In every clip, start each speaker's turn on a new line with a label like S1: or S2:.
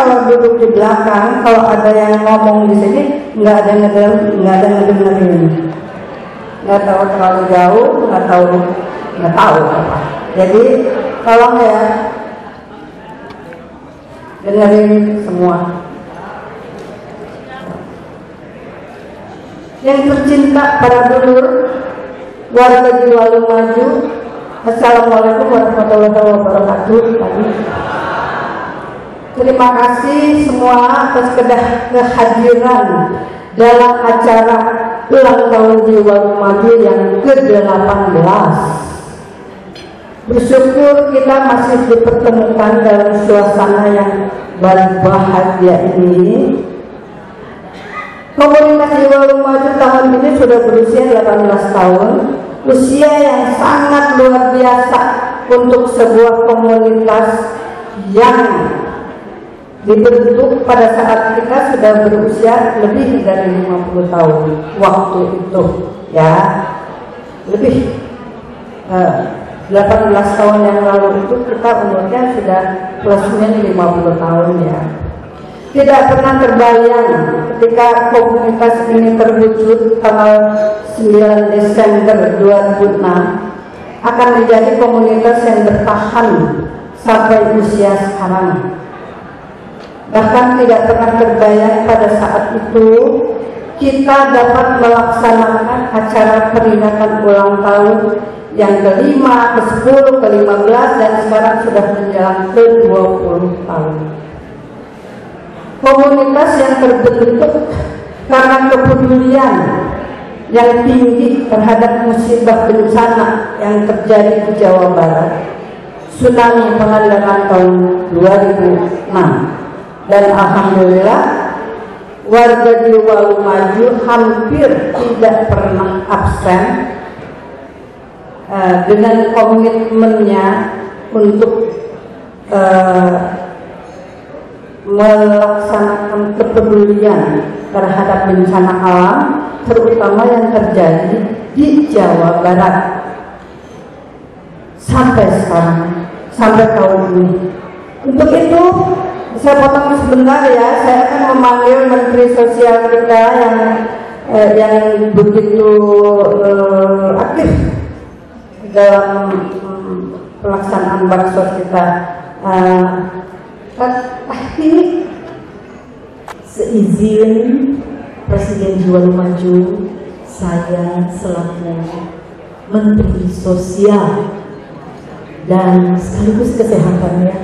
S1: kalau duduk di belakang, kalau ada yang ngomong di sini, nggak ada ngedengerin, nggak tahu terlalu jauh, nggak tahu apa. Jadi tolong ya, dengerin semua. Yang tercinta para dulur, warga Jiwa Lumaju, assalamualaikum warahmatullahi wabarakatuh. Terima kasih semua atas kehadiran dalam acara ulang tahun Jiwa Lumaju yang ke-18. Bersyukur kita masih dipertemukan dalam suasana yang bahagia ini. Komunitas Jiwa Lumaju tahun ini sudah berusia 18 tahun, usia yang sangat luar biasa untuk sebuah komunitas yang dibentuk pada saat kita sudah berusia lebih dari 50 tahun waktu itu, ya, lebih 18 tahun yang lalu itu kita umurnya sudah plus minus 50 tahun ya. Tidak pernah terbayang ketika komunitas ini terwujud tanggal 9 Desember 2006 akan menjadi komunitas yang bertahan sampai usia sekarang. Bahkan tidak pernah terbayang pada saat itu kita dapat melaksanakan acara peringatan ulang tahun yang ke-5, ke-10, ke-15 dan sekarang sudah menjelang ke-20 tahun. Komunitas yang terbentuk karena kepedulian yang tinggi terhadap musibah bencana yang terjadi di Jawa Barat, tsunami Pangandaran tahun 2006, dan alhamdulillah warga Jiwa Lumaju hampir tidak pernah absen dengan komitmennya untuk melaksanakan kepedulian terhadap bencana alam, terutama yang terjadi di Jawa Barat sampai sekarang, sampai tahun ini. Untuk itu saya potong sebentar ya, saya akan memanggil Menteri Sosial kita yang begitu aktif dalam pelaksanaan bansos kita. Ini
S2: seizin Presiden Jiwa Lumaju, saya selaku Menteri Sosial dan sekaligus kesehatannya,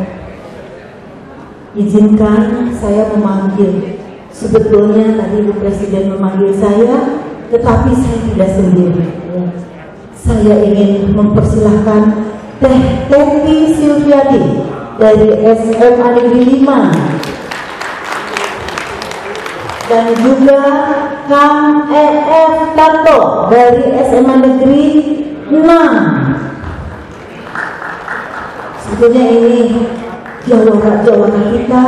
S2: izinkan saya memanggil. Sebetulnya tadi Bu Presiden memanggil saya, tetapi saya tidak sendiri. Saya ingin mempersilahkan Teh Teti Silviadi dari SMA Negeri 5 dan juga Kang EF Tato dari SMA Negeri 6. Sebetulnya ini jawara-jawara kita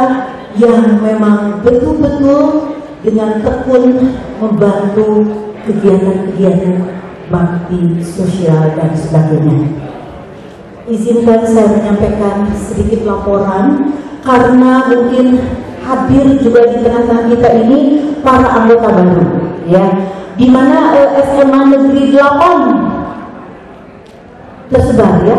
S2: yang memang betul-betul dengan tekun membantu kegiatan-kegiatan bakti sosial dan sebagainya. Izinkan saya menyampaikan sedikit laporan karena mungkin hadir juga di tengah-tengah kita ini para anggota baru, ya, di mana SMA Negeri 8 tersebar, ya,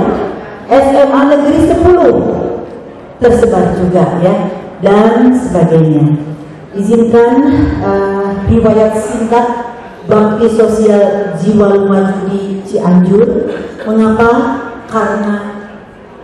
S2: SMA Negeri 10 tersebar juga, ya, dan sebagainya. Izinkan riwayat singkat bakti sosial Jiwa Lumaju di Cianjur. Mengapa? Karena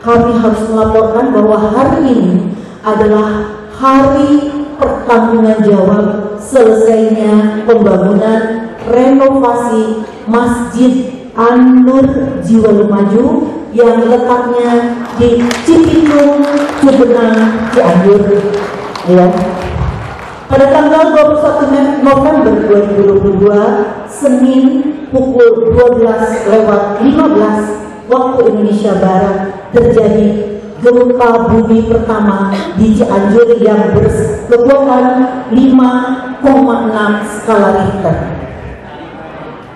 S2: kami harus melaporkan bahwa hari ini adalah hari pertanggungan jawab selesainya pembangunan renovasi Masjid An-Nur Jiwa Lumaju yang letaknya di Cipitung, Cugenang, Cianjur, ya. Pada tanggal 21 November 2022, Senin pukul 12:15 waktu Indonesia Barat, terjadi gempa bumi pertama di Cianjur yang berkekuatan 5,6 skala Richter.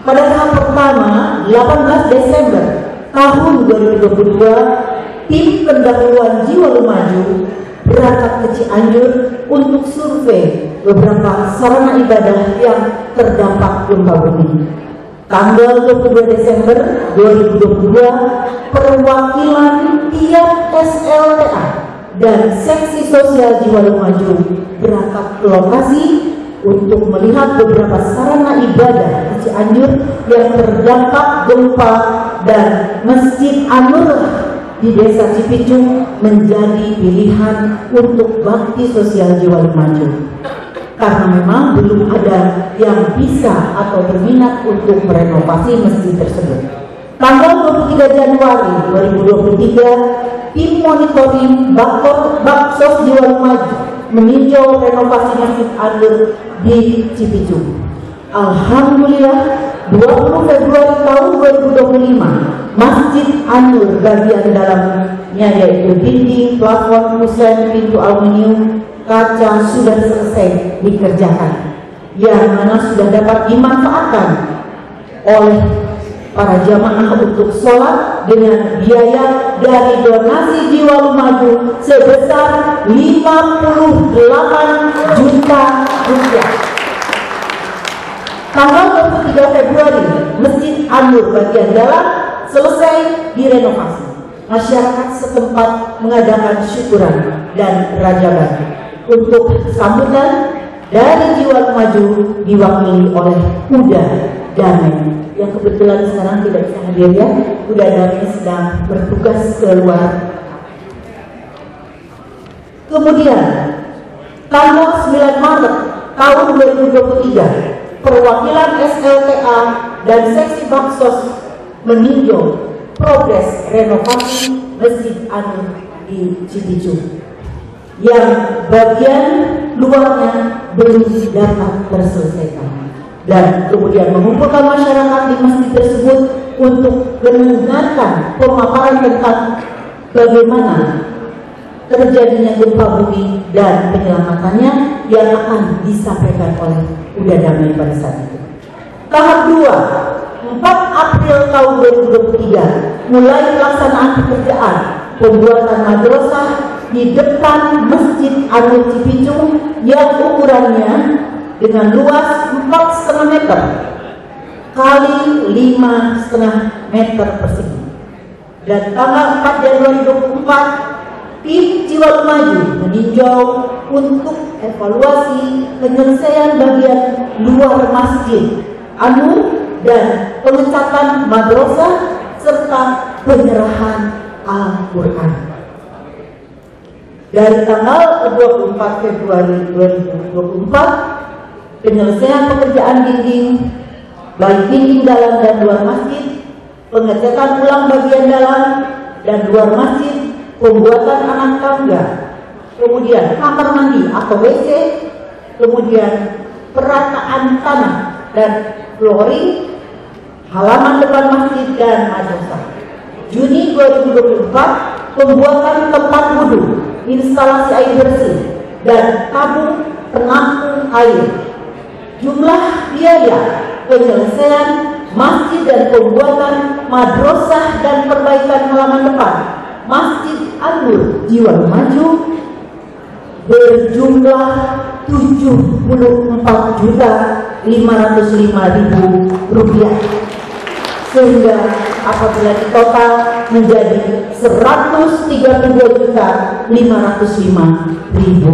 S2: Pada tahap pertama, 18 Desember tahun 2022, tim pendahuluan Jiwa Lumaju berangkat ke Cianjur untuk survei beberapa sarana ibadah yang terdampak gempa bumi. Tanggal 22 Desember 2022, perwakilan tiap SLTA dan seksi sosial Jiwa Lumajang berangkat ke lokasi untuk melihat beberapa sarana ibadah di Cianjur yang terdampak gempa, dan Masjid An-Nur di Desa Cipicung menjadi pilihan untuk bakti sosial Jiwa Lumajang. Karena memang belum ada yang bisa atau berminat untuk merenovasi masjid tersebut. Tanggal 23 Januari 2023, tim monitoring Baksos Jiwa Lumajang meninjau renovasi Masjid An-Nur di Cipicung. Alhamdulillah, 20 Februari tahun 2025, Masjid An-Nur bagian dalamnya yaitu dinding, plafon, kusen, pintu aluminium, kaca sudah selesai dikerjakan, yang mana sudah dapat dimanfaatkan oleh para jamaah untuk sholat dengan biaya dari donasi Jiwa Lumajang sebesar 58 juta rupiah. Tanggal 23 Februari, Masjid An-Nur bagian dalam selesai direnovasi. Masyarakat setempat mengadakan syukuran dan rajaban. Untuk sambutan dari Jiwa Lumajang diwakili oleh Kuda Damai, yang kebetulan sekarang tidak bisa hadir ya. Kuda Damai sedang bertugas keluar. Kemudian tanggal 9 Maret tahun 2023, perwakilan SLTA dan seksi Baksos meninjau progres renovasi Masjid An-Nur di Cipicung, yang bagian luarnya belum dapat terselesaikan, dan kemudian mengumpulkan masyarakat di masjid tersebut untuk mendengarkan pemaparan tentang bagaimana terjadinya gempa bumi dan penyelamatannya yang akan disampaikan oleh Kuda Damai pada saat itu. Tahap 2, 4 April tahun 2023, mulai pelaksanaan pekerjaan pembuatan madrasah di depan Masjid An-Nur Cipicung yang ukurannya dengan luas 4,5 meter kali 5,5 meter persegi. Dan tanggal 4 Januari 2024, tim Jiwa Lumajang meninjau untuk evaluasi penyelesaian bagian luar Masjid An-Nur dan pengecatan madrasah serta penyerahan Al-Quran. Dari tanggal 24 Februari 2024, penyelesaian pekerjaan dinding, baik dinding dalam dan luar masjid, pengecatan ulang bagian dalam dan luar masjid, pembuatan anak tangga, kemudian kamar mandi atau WC, kemudian perataan tanah dan flooring, halaman depan masjid dan madrasah. Juni 2024, pembuatan tempat wudhu, instalasi air bersih, dan tabung penampung air. Jumlah biaya penyelesaian masjid dan pembuatan madrasah dan perbaikan halaman depan Masjid An-Nur Jiwa Lumajang berjumlah Rp74.505.000, sehingga apabila ditotal menjadi Rp132.505.000.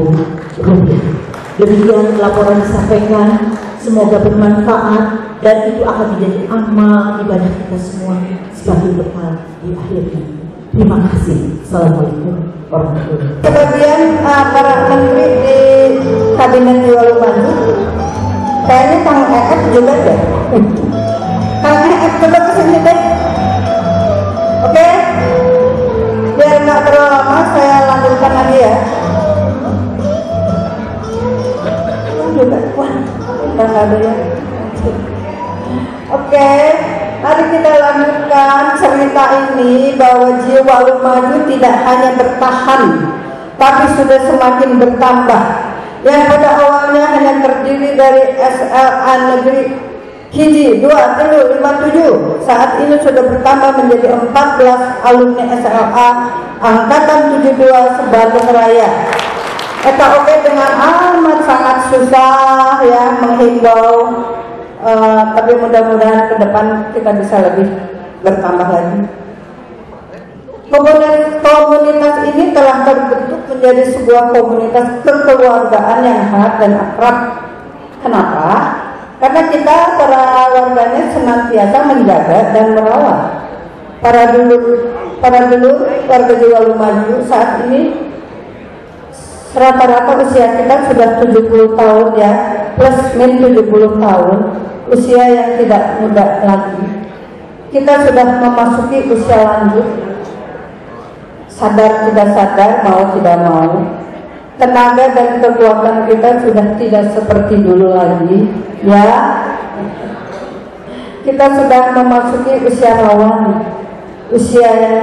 S2: Demikian laporan disampaikan, semoga bermanfaat dan itu akan menjadi amal ibadah kita semua sebagai bekal di akhirnya. Terima kasih. Assalamualaikum warahmatullahi wabarakatuh.
S1: Sebagian para menteri di Kabinet Jiwa Lumajang, kayaknya Kang EF juga deh. Kang EF coba kesini deh. Oke, biar nggak terlalu lama saya lanjutkan lagi ya. Juga, wah, kita nggak ada ya. Oke, mari kita lanjutkan cerita ini bahwa Jiwa Lumajang tidak hanya bertahan, tapi sudah semakin bertambah. Yang pada awalnya hanya terdiri dari SLA negeri Hiji, 2, 3, 5, 7. Saat ini sudah bertambah menjadi 14 alumni SLA Angkatan 72 Sebandung Raya. Eta oke dengan amat sangat susah ya menghimbau, tapi mudah-mudahan ke depan kita bisa lebih bertambah lagi. Komunitas ini telah terbentuk menjadi sebuah komunitas kekeluargaan yang hangat dan akrab. Kenapa? Karena kita para warganya senantiasa menjaga dan merawat. Para dulur warga Jiwa Lumaju saat ini rata-rata usia kita sudah 70 tahun ya, plus min 70 tahun, usia yang tidak muda lagi. Kita sudah memasuki usia lanjut, sadar tidak sadar, mau tidak mau. Tenaga dan kekuatan kita sudah tidak seperti dulu lagi, ya. Kita sudah memasuki usia rawan, usia yang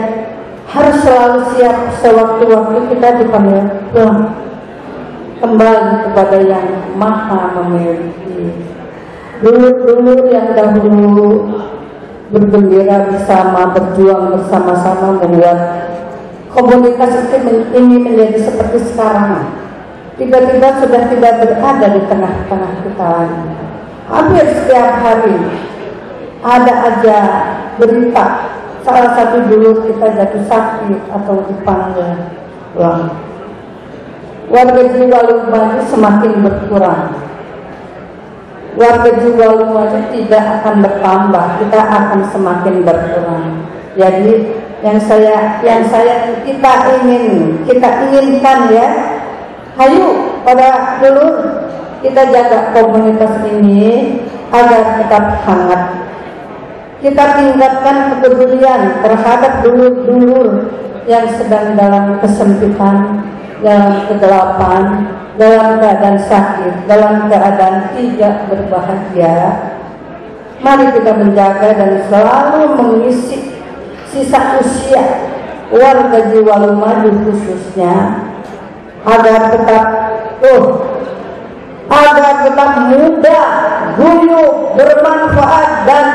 S1: harus selalu siap sewaktu-waktu kita dipanggil pulang kembali kepada yang maha memiliki. Dulu yang dahulu bergembira bersama, berjuang bersama-sama membuat komunitas ini menjadi seperti sekarang. Tiba-tiba sudah tidak berada di tengah-tengah kita lagi. Hampir setiap hari ada aja berita salah satu dulur kita jatuh sakit atau dipanggil pulang. Warga Jiwa Lumaju semakin berkurang. Warga Jiwa Lumaju tidak akan bertambah, kita akan semakin berkurang. Jadi kita inginkan ya, hayu pada dulur kita jaga komunitas ini agar tetap hangat. Kita tingkatkan kepedulian terhadap dulur-dulur yang sedang dalam kesempitan, dalam kegelapan, dalam keadaan sakit, dalam keadaan tidak berbahagia. Mari kita menjaga dan selalu mengisi sisa usia warga Jiwa Lumaju khususnya agar tetap muda, guyup, bermanfaat dan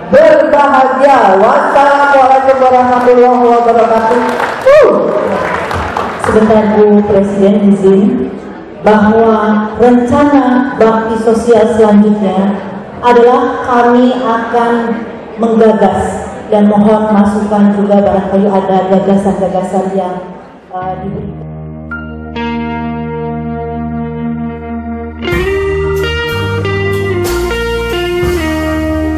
S1: berbahagia. Wassalamualaikum warahmatullahi wabarakatuh.
S2: Sebentar Bu Presiden izin bahwa rencana bakti sosial selanjutnya adalah kami akan menggagas dan mohon masukan juga barangkali ada gagasan-gagasan yang diberikan.